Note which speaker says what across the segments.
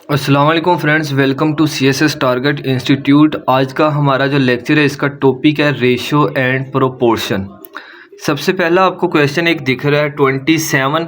Speaker 1: अस्सलाम वालेकुम friends, welcome to CSS target institute. आज का हमारा जो लेक्चर है इसका टॉपिक है रेशियो एंड प्रोपोर्शन। सबसे पहला आपको क्वेश्चन एक दिख रहा है 27।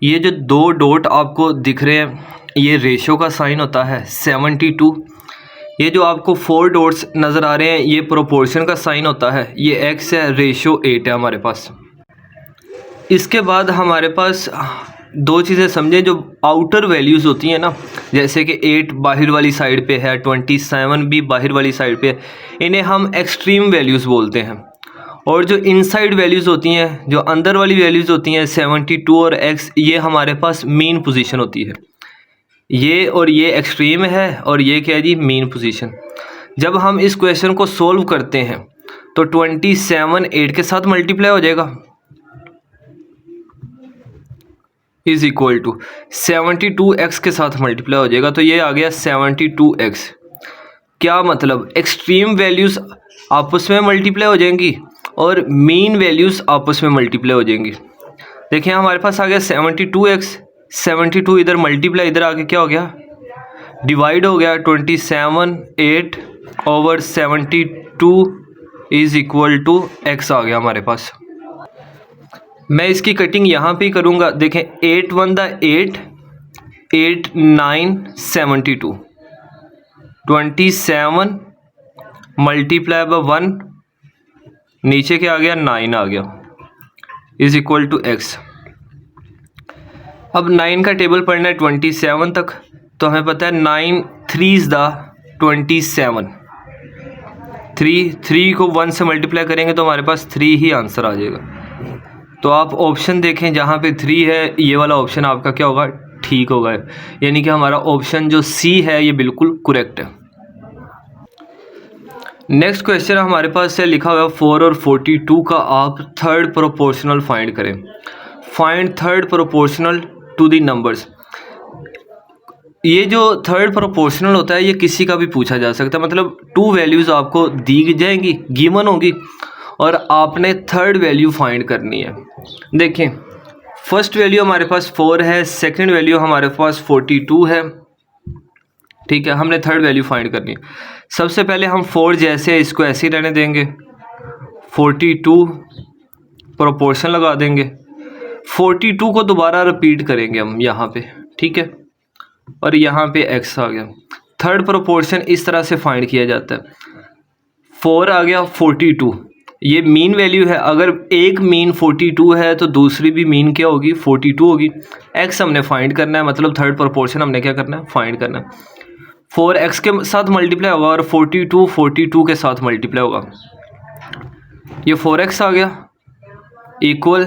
Speaker 1: ये जो दो डॉट आपको दिख रहे हैं ये रेशियो का साइन होता है। 72 ये जो आपको 4 डॉट्स नज़र आ रहे हैं ये प्रोपोर्शन का साइन होता है। ये x है, रेशियो 8 है हमारे पास। इसके बाद हमारे पास दो चीज़ें समझें, जो आउटर वैल्यूज़ होती हैं ना, जैसे कि 8 बाहर वाली साइड पे है, 27 भी बाहर वाली साइड पे है, इन्हें हम एक्सट्रीम वैल्यूज़ बोलते हैं। और जो इनसाइड वैल्यूज़ होती हैं, जो अंदर वाली वैल्यूज़ होती हैं 72 और x, ये हमारे पास मीन पोजीशन होती है। ये और ये एक्सट्रीम है और ये क्या है जी, मीन पोजीशन। जब हम इस क्वेश्चन को सोल्व करते हैं तो 27 8 के साथ मल्टीप्लाई हो जाएगा इज इक्वल टू 72x के साथ मल्टीप्लाई हो जाएगा, तो ये आ गया 72x। क्या मतलब, एक्सट्रीम वैल्यूज़ आपस में मल्टीप्लाई हो जाएंगी और मीन वैल्यूज़ आपस में मल्टीप्लाई हो जाएंगी। देखिए हमारे पास आ गया 72x, 72 इधर मल्टीप्लाई, इधर आके क्या हो गया, डिवाइड हो गया। 27 8 over 72 is equal to x आ गया हमारे पास। मैं इसकी कटिंग यहाँ पे ही करूँगा। देखें 8 1 दा 8, 8 9 72, 27 मल्टीप्लाई बाय 1, नीचे क्या आ गया, 9 आ गया, इज इक्वल टू x। अब 9 का टेबल पढ़ना है 27 तक, तो हमें पता है 9 3 दा 27, 3 को 1 से मल्टीप्लाई करेंगे तो हमारे पास 3 ही आंसर आ जाएगा। तो आप ऑप्शन देखें, जहाँ पे 3 है ये वाला ऑप्शन आपका क्या होगा, ठीक होगा। यानी कि हमारा ऑप्शन जो C है ये बिल्कुल करेक्ट है। नेक्स्ट क्वेश्चन हमारे पास है, लिखा हुआ है 4 और 42 का आप थर्ड प्रोपोर्शनल फाइंड करें। Find third proportional to the numbers. ये जो थर्ड प्रोपोर्शनल होता है ये किसी का भी पूछा जा सकता है। मतलब 2 वैल्यूज़ आपको दी जाएंगी, गिवन होगी, और आपने थर्ड वैल्यू फाइंड करनी है। देखें फर्स्ट वैल्यू हमारे पास 4 है, सेकंड वैल्यू हमारे पास 42 है, ठीक है। हमने थर्ड वैल्यू फाइंड करनी है। सबसे पहले हम 4 जैसे इसको ऐसे ही रहने देंगे, 42 प्रोपोर्शन लगा देंगे, 42 को दोबारा रिपीट करेंगे हम यहाँ पे, ठीक है, और यहाँ पे x आ गया। थर्ड प्रोपोर्शन इस तरह से फाइंड किया जाता है। 4 आ गया, 42 ये मीन वैल्यू है। अगर एक मीन 42 है तो दूसरी भी मीन क्या होगी, 42 होगी। x हमने फाइंड करना है, मतलब थर्ड प्रोपोर्शन हमने क्या करना है, फाइंड करना है। 4x के साथ मल्टीप्लाई होगा और 42 के साथ मल्टीप्लाई होगा। ये 4x आ गया इक्वल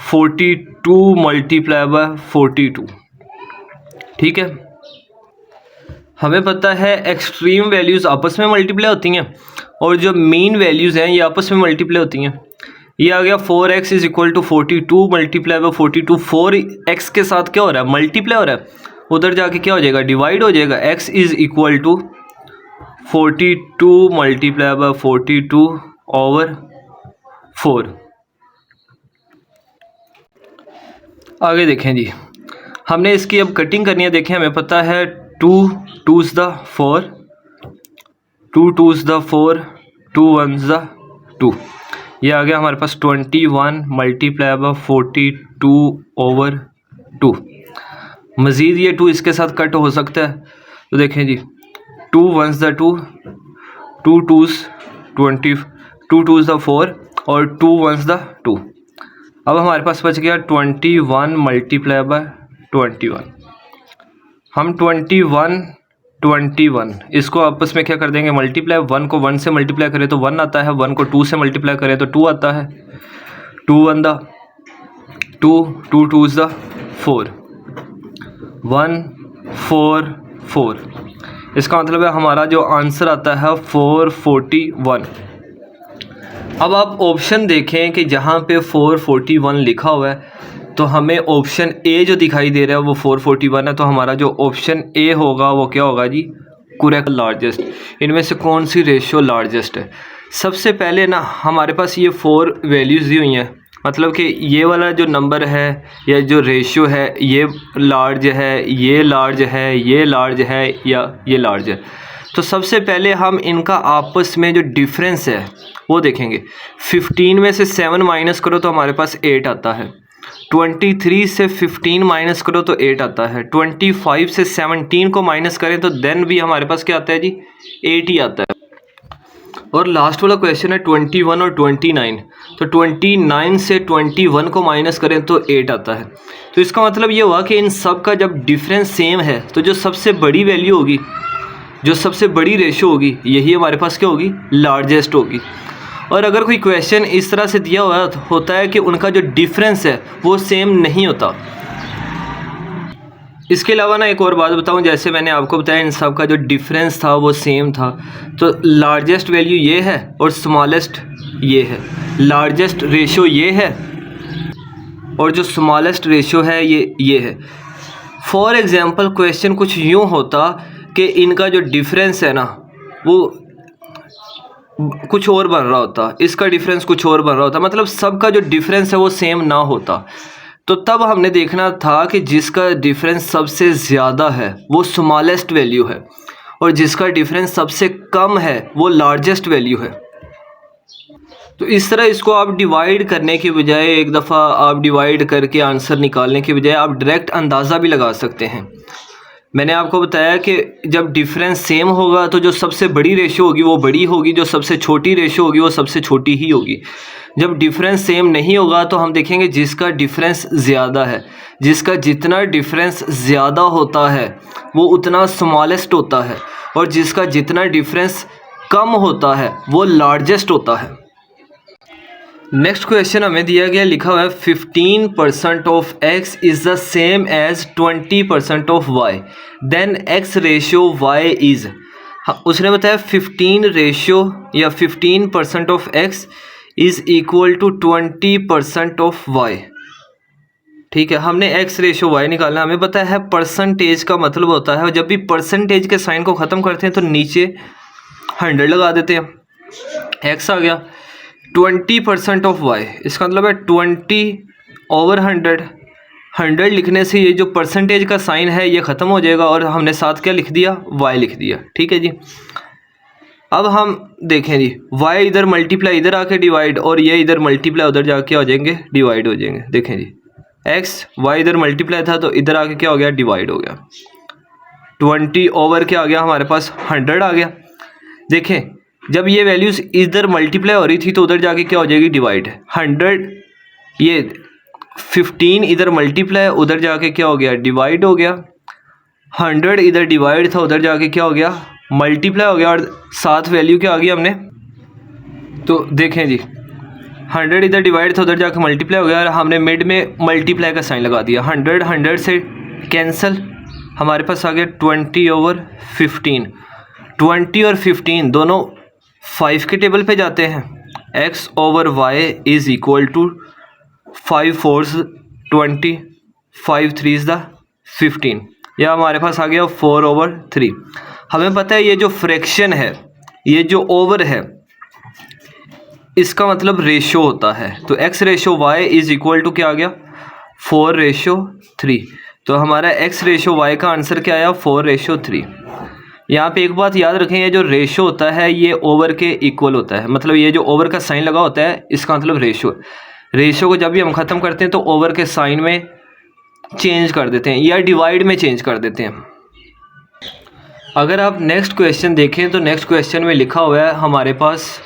Speaker 1: 42 मल्टीप्लाई बाय 42, ठीक है। हमें पता है एक्सट्रीम वैल्यूज़ आपस में मल्टीप्लाई होती हैं और जो मीन वैल्यूज़ हैं ये आपस में मल्टीप्लाई होती हैं। ये आ गया 4x is equal to 42 multiply by 42। 4x के साथ क्या हो रहा है, मल्टीप्लाई हो रहा है, उधर जाके क्या हो जाएगा, डिवाइड हो जाएगा। x is equal to 42 multiply by 42 over 4। आगे देखें जी, हमने इसकी अब कटिंग करनी है। देखें हमें पता है 2 2s the 4, 2 2s the 4, 2 1s the 2। ये आ गया हमारे पास 21 मल्टीप्लाई बाय 42 ओवर 2। मज़ीद ये 2 इसके साथ कट हो सकता है, तो देखें जी 2 1s the 2, 2 2s 20, 2 2s the 4 और 2 1s द 2। अब हमारे पास बच गया 21 मल्टीप्लाई बाय 21। हम 21 इसको आपस में क्या कर देंगे, मल्टीप्लाई। 1 को 1 से मल्टीप्लाई करें तो 1 आता है, 1 को 2 से मल्टीप्लाई करें तो 2 आता है। 2 1 दा 2, 2 2s दा 4, 1 4 4। इसका मतलब है हमारा जो आंसर आता है 441। अब आप ऑप्शन देखें कि जहाँ पे 441 लिखा हुआ है तो हमें ऑप्शन ए जो दिखाई दे रहा है वो 441 है। तो हमारा जो ऑप्शन ए होगा वो क्या होगा जी, करेक्ट लार्जेस्ट। इनमें से कौन सी रेशियो लार्जेस्ट है? सबसे पहले ना हमारे पास ये 4 वैल्यूज़ दी हुई हैं, मतलब कि ये वाला जो नंबर है या जो रेशियो है ये लार्ज है, ये लार्ज है, ये लार्ज है या ये लार्ज है। तो सबसे पहले हम इनका आपस में जो डिफरेंस है वो देखेंगे। 15 में से 7 माइनस करो तो हमारे पास 8 आता है। 23 से 15 माइनस करो तो 8 आता है। 25 से 17 को माइनस करें तो देन भी हमारे पास क्या आता है जी, 8 ही आता है। और लास्ट वाला क्वेश्चन है 21 और 29। तो 29 से 21 को माइनस करें तो 8 आता है। तो इसका मतलब ये हुआ कि इन सब का जब डिफरेंस सेम है तो जो सबसे बड़ी वैल्यू होगी, जो सबसे बड़ी रेशो होगी, यही हमारे पास क्या होगी, लार्जेस्ट होगी। और अगर कोई क्वेश्चन इस तरह से दिया हुआ होता है कि उनका जो डिफरेंस है वो सेम नहीं होता। इसके अलावा ना एक और बात बताऊं, जैसे मैंने आपको बताया इन सब का जो डिफरेंस था वो सेम था, तो लार्जेस्ट वैल्यू ये है और स्मॉलेस्ट ये है। लार्जेस्ट रेशो ये है और जो स्मॉलेस्ट रेशो है ये है। फॉर एग्जांपल क्वेश्चन कुछ यूँ होता कि इनका जो डिफरेंस है ना वो कुछ और बन रहा होता, इसका डिफरेंस कुछ और बन रहा होता, मतलब सबका जो डिफरेंस है वो सेम ना होता। तो तब हमने देखना था कि जिसका डिफरेंस सबसे ज़्यादा है वो स्मॉलेस्ट वैल्यू है और जिसका डिफरेंस सबसे कम है वो लार्जेस्ट वैल्यू है। तो इस तरह इसको आप डिवाइड करने के बजाय, एक दफ़ा आप डिवाइड करके आंसर निकालने के बजाय आप डायरेक्ट अंदाज़ा भी लगा सकते हैं। मैंने आपको बताया कि जब डिफरेंस सेम होगा तो जो सबसे बड़ी रेशो होगी वो बड़ी होगी, जो सबसे छोटी रेशो होगी वो सबसे छोटी ही होगी। जब डिफरेंस सेम नहीं होगा तो हम देखेंगे जिसका डिफरेंस ज़्यादा है, जिसका जितना डिफरेंस ज़्यादा होता है वो उतना स्मॉलेस्ट होता है और जिसका जितना डिफरेंस कम होता है वो लार्जेस्ट होता है। नेक्स्ट क्वेश्चन हमें दिया गया, लिखा हुआ है 15% of x is the same as 20% of y, then x ratio y is. उसने बताया 15 रेशियो या 15% of x is equal to 20% of y। ठीक है, हमने x रेशियो y निकालना। हमें पता है परसेंटेज का मतलब होता है जब भी परसेंटेज के साइन को ख़त्म करते हैं तो नीचे 100 लगा देते हैं, x आ गया। 20% ऑफ y, इसका मतलब है 20/100। 100 लिखने से ये जो परसेंटेज का साइन है ये ख़त्म हो जाएगा और हमने साथ क्या लिख दिया, y लिख दिया। ठीक है जी। अब हम देखें जी, y इधर मल्टीप्लाई इधर आके डिवाइड और ये इधर मल्टीप्लाई उधर जाके हो जाएंगे, डिवाइड हो जाएंगे। देखें जी, x y इधर मल्टीप्लाई था तो इधर आके क्या हो गया, डिवाइड हो गया। 20 ओवर क्या आ गया हमारे पास, 100 आ गया। देखें जब ये वैल्यूज़ इधर मल्टीप्लाई हो रही थी तो उधर जाके क्या हो जाएगी, डिवाइड। 100 ये 15 इधर मल्टीप्लाई उधर जाके क्या हो गया, डिवाइड हो गया। 100 इधर डिवाइड था उधर जाके क्या हो गया, मल्टीप्लाई हो गया और साथ वैल्यू क्या आ गई हमने। तो देखें जी, 100 इधर डिवाइड था उधर जाके मल्टीप्लाई हो गया और हमने मिड में मल्टीप्लाई का साइन लगा दिया। 100 से कैंसिल, हमारे पास आ गया 20/15। 20 और 15 दोनों 5 के टेबल पे जाते हैं। x/y is equal to 5 4 20, 5 3 15। यह हमारे पास आ गया 4/3। हमें पता है ये जो फ्रैक्शन है, ये जो ओवर है, इसका मतलब रेशो होता है। तो x ratio y is equal to क्या आ गया, 4/3। तो हमारा x रेशो y का आंसर क्या आया, 4/3। यहाँ पे एक बात याद रखें, ये जो रेशो होता है ये ओवर के इक्वल होता है, मतलब ये जो ओवर का साइन लगा होता है इसका मतलब रेशो। रेशो को जब भी हम ख़त्म करते हैं तो ओवर के साइन में चेंज कर देते हैं या डिवाइड में चेंज कर देते हैं। अगर आप नेक्स्ट क्वेश्चन देखें तो नेक्स्ट क्वेश्चन में लिखा हुआ है हमारे पास,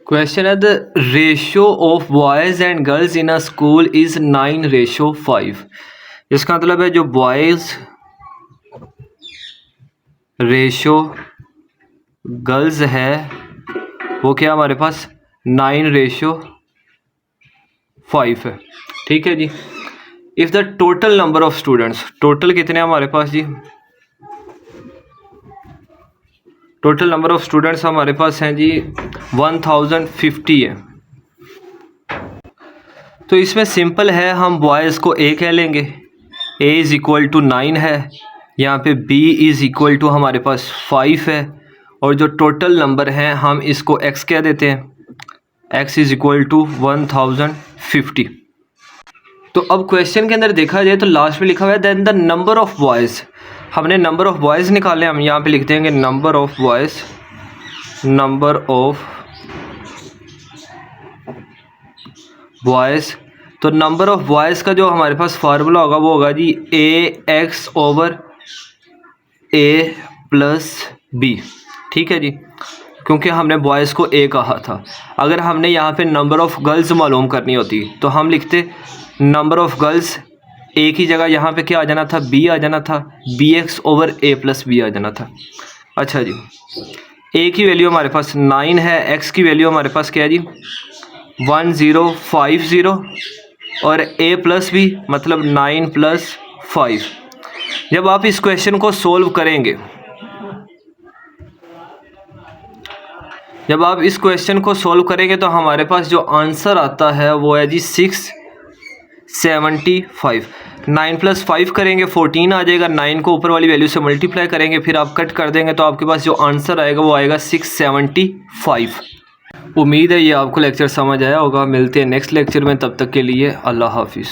Speaker 1: क्वेश्चन है the ratio of boys and girls in a school is 9/5। इसका मतलब है जो बॉयज़ रेशो गर्ल्स है वो क्या हमारे पास 9/5 है। ठीक है जी। If the total number of students, total कितने हैं हमारे पास जी, टोटल नंबर ऑफ स्टूडेंट्स हमारे पास हैं जी 1050 है। तो इसमें सिंपल है, हम बॉयज़ को a कह लेंगे, a इज़ इक्वल टू 9 है, यहाँ पे b इज़ इक्वल टू हमारे पास 5 है और जो टोटल नंबर हैं हम इसको x कह देते हैं। x is equal to 1050। तो अब क्वेश्चन के अंदर देखा जाए तो लास्ट में लिखा हुआ है then the number of boys, हमने नंबर ऑफ बॉयज़ निकाले, हम यहाँ पे लिख देंगे number of boys, number of boys. तो नंबर ऑफ बॉयज़ का जो हमारे पास फार्मूला होगा वो होगा जी AX over A plus B, ठीक है जी, क्योंकि हमने बॉयज़ को A कहा था। अगर हमने यहाँ पे नंबर ऑफ़ गर्ल्स मालूम करनी होती तो हम लिखते नंबर ऑफ़ गर्ल्स, A की जगह यहाँ पे क्या आ जाना था, B आ जाना था, BX over A plus B आ जाना था। अच्छा जी, A की वैल्यू हमारे पास 9 है, X की वैल्यू हमारे पास क्या है जी 1050 और A प्लस B मतलब 9 प्लस 5। जब आप इस क्वेश्चन को सोल्व करेंगे, जब आप इस क्वेश्चन को सोल्व करेंगे तो हमारे पास जो आंसर आता है वो है जी 675। 9 प्लस 5 करेंगे 14 आ जाएगा, 9 को ऊपर वाली वैल्यू से मल्टीप्लाई करेंगे, फिर आप कट कर देंगे तो आपके पास जो आंसर आएगा वो आएगा 675। उम्मीद है ये आपको लेक्चर समझ आया होगा। मिलते हैं नेक्स्ट लेक्चर में, तब तक के लिए अल्लाह हाफिज़।